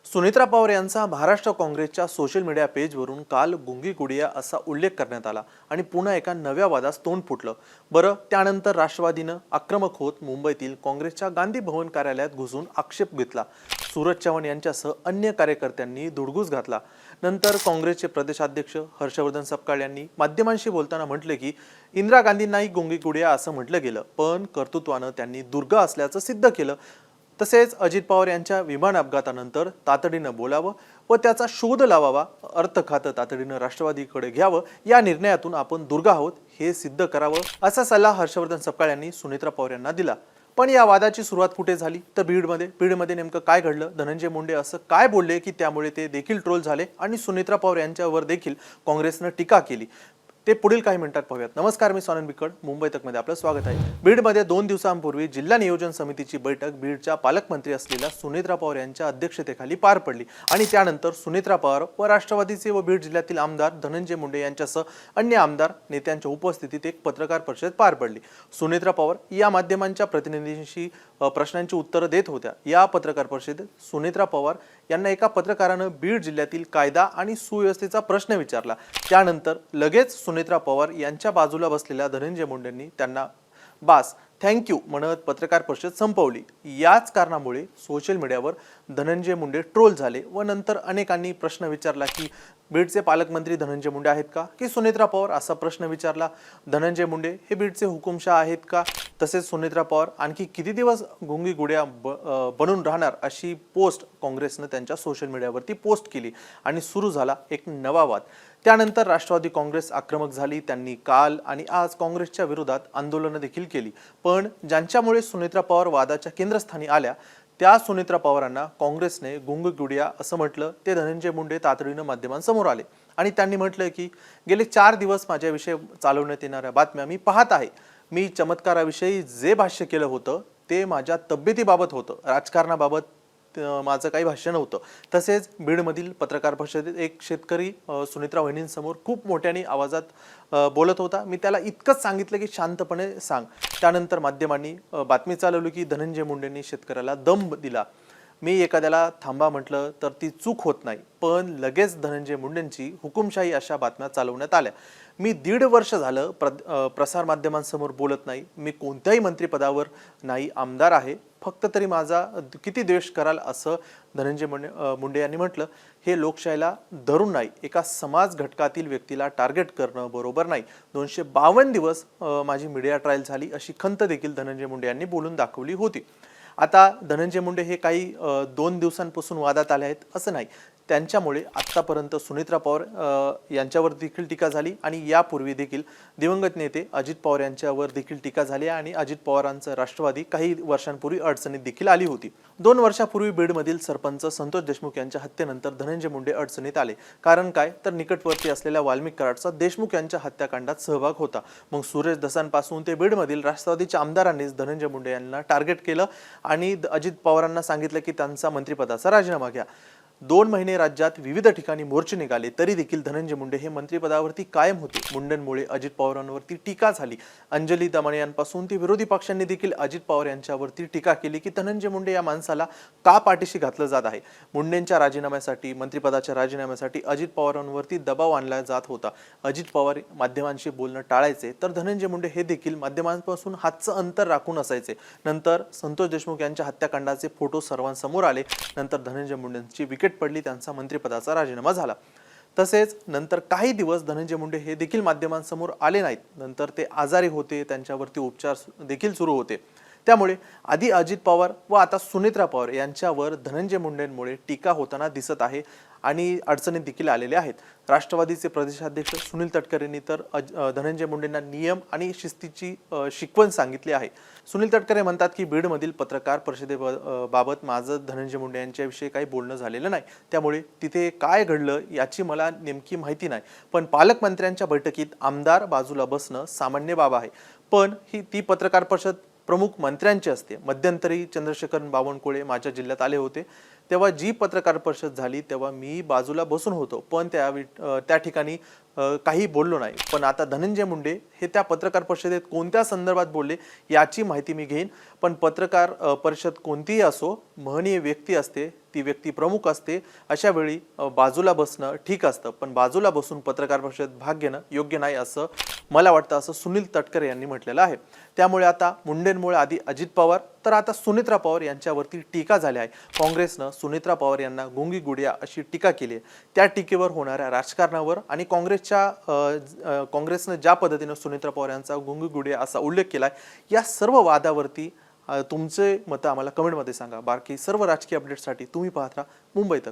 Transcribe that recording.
सुनेत्रा पवार यांचा महाराष्ट्र काँग्रेसच्या social media पेजवरून काल गुंगी गुडिया असा उल्लेख करण्यात आला आणि पुन्हा एका नव्या वादास तोंड फुटलं। बरं, त्यानंतर राष्ट्रवादीनं आक्रमक होत मुंबईतील काँग्रेसच्या गांधी भवन कार्यालयात घुसून आक्षेप घेतला। सूरज चव्हाण यांच्यासह अन्य कार्यकर्त्यांनी धुडगूस घातला। नंतर काँग्रेसचे प्रदेशाध्यक्ष हर्षवर्धन सपकाळ यांनी माध्यमांशी बोलताना म्हटले की इंदिरा गांधींनाही गुंगी गुडिया असं म्हटलं गेलं, पण कर्तृत्वानं त्यांनी दुर्गा असल्याचं सिद्ध केलं। तसेच अजित पवार यांच्या विमान अपघातानंतर तातडीनं बोलावं व त्याचा शोध लावावा, अर्थ खातं तातडीनं राष्ट्रवादीकडे घ्यावं, या निर्णयातून आपण दुर्गा आहोत हे सिद्ध करावं असा सल्ला हर्षवर्धन सपकाळ यांनी सुनेत्रा पवार यांना दिला। पण या वादाची सुरुवात कुठे झाली तर बीडमध्ये नेमकं काय घडलं, धनंजय मुंडे असं काय बोलले की त्यामुळे ते देखील ट्रोल झाले आणि सुनेत्रा पवार यांच्यावर देखील काँग्रेसनं टीका केली, ते पुढील काही मिनिटात पाहूयात। नमस्कार, मी सोनन बिकड, मुंबई तक मध्ये आपलं स्वागत आहे। बीडमध्ये 2 दिवसांपूर्वी जिल्हा नियोजन समितीची बैठक बीडच्या पालकमंत्री असलेल्या सुनेत्रा पवार यांच्या अध्यक्षतेखाली पार पडली आणि त्यानंतर सुनेत्रा पवार व राष्ट्रवादीचे व बीड जिल्ह्यातील आमदार धनंजय मुंडे यांच्यासह अन्य आमदार नेत्यांच्या उपस्थितीत एक पत्रकार परिषद पार पडली। सुनेत्रा पवार या माध्यमांच्या प्रतिनिधींशी प्रश्नांची उत्तरं देत होत्या। या पत्रकार परिषदेत सुनेत्रा पवार यांना एका पत्रकारानं बीड जिल्ह्यातील कायदा आणि सुव्यवस्थेचा प्रश्न विचारला। त्यानंतर लगेच सुनेत्रा पवार यांच्या बाजूला बसलेल्या धनंजय मुंडेंनी त्यांना बास, थँक्यू म्हणत पत्रकार परिषद संपवली। याच कारणामुळे सोशल मीडियावर धनंजय मुंडे ट्रोल झाले व नंतर अनेकांनी प्रश्न विचारला की बीडचे पालकमंत्री धनंजय मुंडे आहेत का की सुनेत्रा पवार, असा प्रश्न विचारला। धनंजय मुंडे हे बीडचे हुकुमशाह आहेत का, तसेच सुनेत्रा पवार आणखी किती दिवस गुंगी गुड्या बनून राहणार, अशी पोस्ट काँग्रेसने त्यांच्या सोशल मीडियावरती पोस्ट केली आणि सुरू झाला एक नवा वाद। त्यानंतर राष्ट्रवादी काँग्रेस आक्रमक झाली। त्यांनी काल आणि आज काँग्रेसच्या विरोधात आंदोलनं देखील केली, पण ज्यांच्यामुळे सुनेत्रा पवार वादाच्या केंद्रस्थानी आल्या त्या सुनेत्रा पवारांना काँग्रेसने गुंगी गुडिया असं म्हटलं। ते धनंजय मुंडे तातडीनं माध्यमांसमोर आले आणि त्यांनी म्हटलंय की गेले 4 दिवस माझ्याविषयी चालवण्यात येणाऱ्या बातम्या मी पाहत आहे। मी चमत्काराविषयी जे भाष्य केलं होतं ते माझ्या तब्येतीबाबत होतं, राजकारणाबाबत माझं काही भाष्य नव्हतं। तसेच बीडमधील पत्रकार परिषदेत एक शेतकरी सुनेत्रा वहिनींसमोर खूप मोठ्याने आवाजात बोलत होता। मी त्याला इतकंच सांगितलं की शांतपणे सांग। त्यानंतर माध्यमांनी बातमी चालवली की धनंजय मुंडेंनी शेतकऱ्याला दम दिला। मी एखाद्याला थांबा म्हटलं तर ती चूक होत नाही, पण लगेच धनंजय मुंडेंची हुकुमशाही अशा बातम्या चालवण्यात आल्या। मी 1.5 वर्ष झालं प्रसार माध्यमांसमोर बोलत नाही, मी कोणत्याही मंत्रिपदावर नाही, आमदार आहे, फक्त तरी माझा किती द्वेष कराल, असं धनंजय मुंडे यांनी म्हटलं। हे लोकशाहीला धरून नाही, एका समाज घटकातील व्यक्तीला टार्गेट करणं बरोबर नाही। 252 दिवस माझी मीडिया ट्रायल झाली, अशी खंत देखील धनंजय मुंडे यांनी बोलून दाखवली होती। आता धनंजय मुंडे हे काही 2 दिवसांपासून वादात आले आहेत असं नाही, त्यांच्यामुळे आतापर्यंत सुनेत्रा पवार यांच्यावर देखील टीका झाली आणि यापूर्वी देखील दिवंगत नेते अजित पवार यांच्यावर देखील टीका झाली आणि अजित पवारांचं राष्ट्रवादी काही वर्षांपूर्वी अडचणीत देखील आली होती। 2 वर्षापूर्वी बीडमधील सरपंच संतोष देशमुख यांच्या हत्येनंतर धनंजय मुंडे अडचणीत आले। कारण काय तर निकटवर्ती असलेल्या वाल्मिक कराडचा देशमुख यांच्या हत्याकांडात सहभाग होता। मग सुरेश दसांपासून ते बीडमधील राष्ट्रवादीच्या आमदारांनीच धनंजय मुंडे यांना टार्गेट केलं आणि अजित पवारांना सांगितलं की त्यांचा मंत्रिपदाचा राजीनामा घ्या। 2 महिने राज्यात विविध ठिकाणी मोर्चे निघाले तरी देखील धनंजय मुंडे हे मंत्रिपदावरती कायम होते। मुंडेंमुळे अजित पवारांवरती टीका झाली। अंजली दमाने यांपासून ते विरोधी पक्षांनी देखील अजित पवार यांच्यावरती टीका केली की धनंजय मुंडे या माणसाला का पाठीशी घातलं जात आहे। मुंडेंच्या राजीनाम्यासाठी, मंत्रिपदाच्या राजीनाम्यासाठी अजित पवारांवरती दबाव आणला जात होता। अजित पवार माध्यमांशी बोलणं टाळायचे तर धनंजय मुंडे हे देखील माध्यमांपासून हातचं अंतर राखून असायचे। नंतर संतोष देशमुख यांच्या हत्याकांडाचे फोटो सर्वांसमोर आले। नंतर धनंजय मुंडेंची विकेट पडली, त्यांचा मंत्रिपदाचा राजीनामा झाला। तसेच नंतर काही दिवस धनंजय मुंडे हे देखील माध्यमांसमोर आले नाहीत। नंतर ते आजारी होते, त्यांच्यावरती उपचार देखील सुरू होते। त्यामुळे आधी अजित पवार व आता सुनेत्रा पवार यांच्यावर धनंजय मुंडेंमुळे टीका होताना दिसत आहे आणि अडचणीत देखील आलेले आहेत। राष्ट्रवादीचे प्रदेशाध्यक्ष सुनील तटकरे यांनी तर धनंजय मुंडेंना नियम आणि शिस्तीची शिकवण सांगितली आहे। सुनील तटकरे म्हणतात की बीडमधील पत्रकार परिषदेबाबत माझं धनंजय मुंडे यांच्याविषयी काही बोलणं झालेलं नाही, त्यामुळे तिथे काय घडलं याची मला नेमकी माहिती नाही, पण पालकमंत्र्यांच्या बैठकीत आमदार बाजूला बसणं सामान्य बाब आहे। पण ती पत्रकार परिषद प्रमुख मंत्र्यांची असते। मध्यंतरी चंद्रशेखर बावनकुळे माझ्या जिल्ह्यात आले होते, तेव्हा जी पत्रकार परिषद झाली तेव्हा मी बाजूला बसून होतो, पण त्या ठिकाणी काही बोललो नाही. पण आता धनंजय मुंडे हे त्या पत्रकार परिषदेत कोणत्या संदर्भात बोलले याची माहिती मी घेईन. पण पत्रकार परिषद कोणतीही असो, महनीय व्यक्ती असते, ती व्यक्ती प्रमुख असते, अशा वेळी बाजूला बसणं ठीक असतं, पण बाजूला बसून पत्रकार परिषदेत भाग घेणं योग्य नाही असं मला वाटतं, असं सुनील तटकरे यांनी म्हटलेलं आहे. त्यामुळे आता मुंडेंमुळे आधी अजित पवार, तर आता सुनेत्रा पवार यांच्यावरती टीका झाली आहे. काँग्रेसनं सुनेत्रा पवार यांना गुंगी गुडिया अशी टीका केली आहे. त्या टीकेवर होणाऱ्या राजकारणावर आणि काँग्रेसनं ज्या पद्धतीनं सुनेत्रा पवार यांचा गुंगी गुडिया असा उल्लेख केलाय, या सर्व वादावरती तुमचे मतं आम्हाला कमेंटमध्ये सांगा. बाकी सर्व राजकीय अपडेट्ससाठी तुम्ही पाहत राहा मुंबई तक.